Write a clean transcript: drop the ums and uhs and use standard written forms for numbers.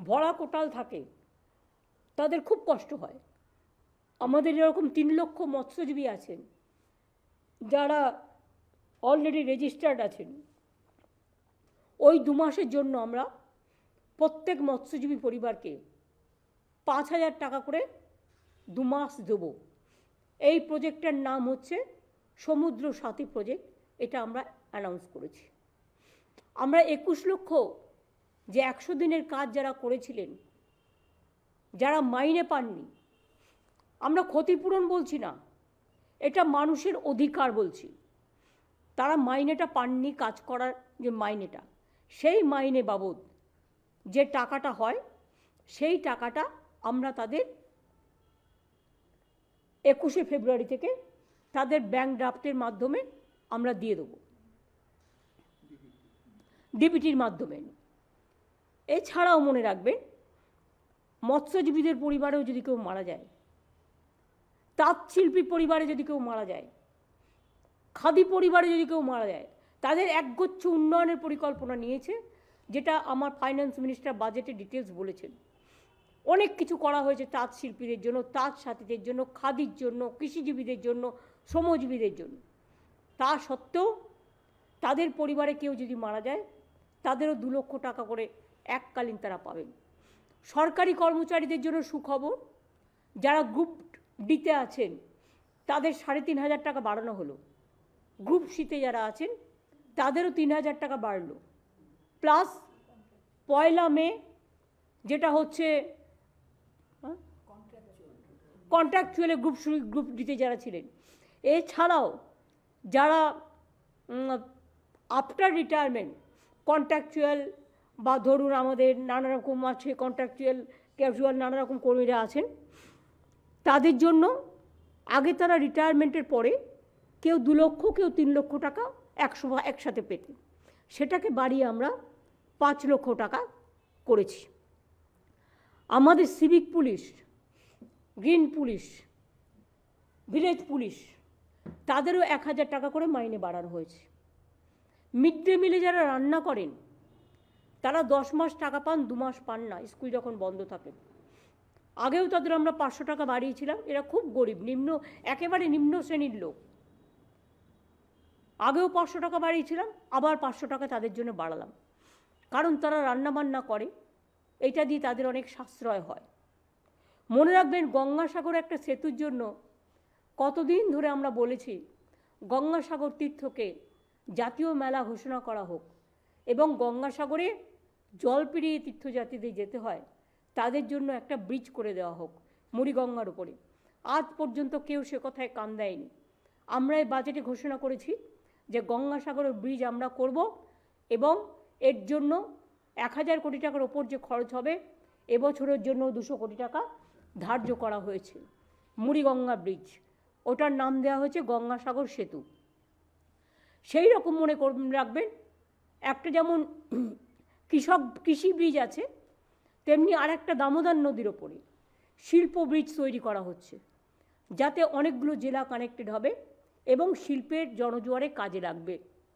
ভরা কোটাল থাকে তাদের খুব কষ্ট হয়। আমাদের এরকম 3 লক্ষ মৎস্যজীবী আছেন যারা অলরেডি রেজিস্টার্ড আছেন। ওই 2 মাসের জন্য আমরা প্রত্যেক মৎস্যজীবী পরিবারকে 5,000 টাকা করে 2 মাস দেব। এই প্রজেক্টের নাম হচ্ছে সমুদ্র সাথী প্রজেক্ট। এটা আমরা অ্যানাউন্স করেছি। আমরা 21 লক্ষ যে 100 দিনের কাজ যারা করেছিলেন, যারা মাইনে পাননি, আমরা ক্ষতিপূরণ বলছি না, এটা মানুষের অধিকার বলছি। তারা মাইনেটা পাননি, কাজ করার যে মাইনেটা, সেই মাইনে বাবদ যে টাকাটা হয় সেই টাকাটা আমরা তাদের 21শে ফেব্রুয়ারি থেকে তাদের ব্যাংক ড্রাফটের মাধ্যমে আমরা দিয়ে দেবো, ডিবিটির মাধ্যমে। এছাড়াও মনে রাখবেন, মৎস্যজীবীদের পরিবারেও যদি কেউ মারা যায়, তাঁতশিল্পী পরিবারে যদি কেউ মারা যায়, খাদি পরিবারে যদি কেউ মারা যায়, তাদের একগুচ্ছ উন্নয়নের পরিকল্পনা নিয়েছে, যেটা আমার ফাইন্যান্স মিনিস্টার বাজেটে ডিটেলস বলেছেন। অনেক কিছু করা হয়েছে তাঁত শিল্পীদের জন্য, তাঁত সাথীদের জন্য, খাদির জন্য, কৃষিজীবীদের জন্য, শ্রমজীবীদের জন্য। তা সত্ত্বেও তাদের পরিবারে কেউ যদি মারা যায়, তাদেরও 2 লক্ষ টাকা করে এককালীন তারা পাবেন। সরকারি কর্মচারীদের জন্য সুখবর, যারা গ্রুপ ডিতে আছেন তাদের 3,500 টাকা বাড়ানো হলো। গ্রুপ সিতে যারা আছেন তাদেরও 3,000 টাকা বাড়লো। প্লাস 1 মে যেটা হচ্ছে কন্ট্রাকচুয়ালে গ্রুপ ডিতে যারা ছিলেন, এছাড়াও যারা আফটার রিটায়ারমেন্ট কন্ট্রাকচুয়াল বা ধরুন আমাদের নানা রকম আছে কন্ট্রাকচুয়াল, ক্যাজুয়াল নানা রকম কর্মীরা আছেন, তাদের জন্য আগে তারা রিটায়ারমেন্টের পরে কেউ 2 লক্ষ, কেউ 3 লক্ষ টাকা একসাথে পেতেন। সেটাকে বাড়িয়ে আমরা 5 লক্ষ টাকা করেছি। আমাদের civic police, green police, village police, তাদেরও 1,000 টাকা করে মাইনে বাড়ানো হয়েছে। মিড ডে মিলে যারা রান্না করেন তারা 10 মাস টাকা পান, 2 মাস পান না, স্কুল যখন বন্ধ থাকে। আগেও তাদের আমরা 500 টাকা বাড়িয়েছিলাম। এরা খুব গরিব, একেবারে নিম্ন শ্রেণীর লোক। আগেও 500 টাকা বাড়িয়েছিলাম, আবার 500 টাকা তাদের জন্য বাড়ালাম, কারণ তারা রান্নাবান্না করে, এটা দিয়ে তাদের অনেক সাশ্রয় হয়। মনে রাখবেন, গঙ্গাসাগর একটা সেতুর জন্য কতদিন ধরে আমরা বলেছি গঙ্গাসাগর তীর্থকে জাতীয় মেলা ঘোষণা করা হোক, এবং গঙ্গাসাগরে জল পেরিয়ে তীর্থযাত্রীদের যেতে হয়, তাদের জন্য একটা ব্রিজ করে দেওয়া হোক মুড়িগঙ্গার উপরে। আজ পর্যন্ত কেউ সে কথায় কান দেয়নি। আমরা এই বাজেটে ঘোষণা করেছি যে গঙ্গাসাগরের ব্রিজ আমরা করব, এবং এর জন্য 1,000 কোটি টাকার ওপর যে খরচ হবে, এবছরের জন্য 200 কোটি টাকা ধার্য করা হয়েছে। মুড়িগঙ্গা ব্রিজ, ওটার নাম দেওয়া হয়েছে গঙ্গাসাগর সেতু। সেই রকম মনে রাখবেন, একটা যেমন কৃষি ব্রিজ আছে, তেমনি আরেকটা দামোদর নদীর ওপরে শিল্প ব্রিজ তৈরি করা হচ্ছে, যাতে অনেকগুলো জেলা কানেক্টেড হবে এবং শিল্পের জনজোয়ারে কাজে লাগবে।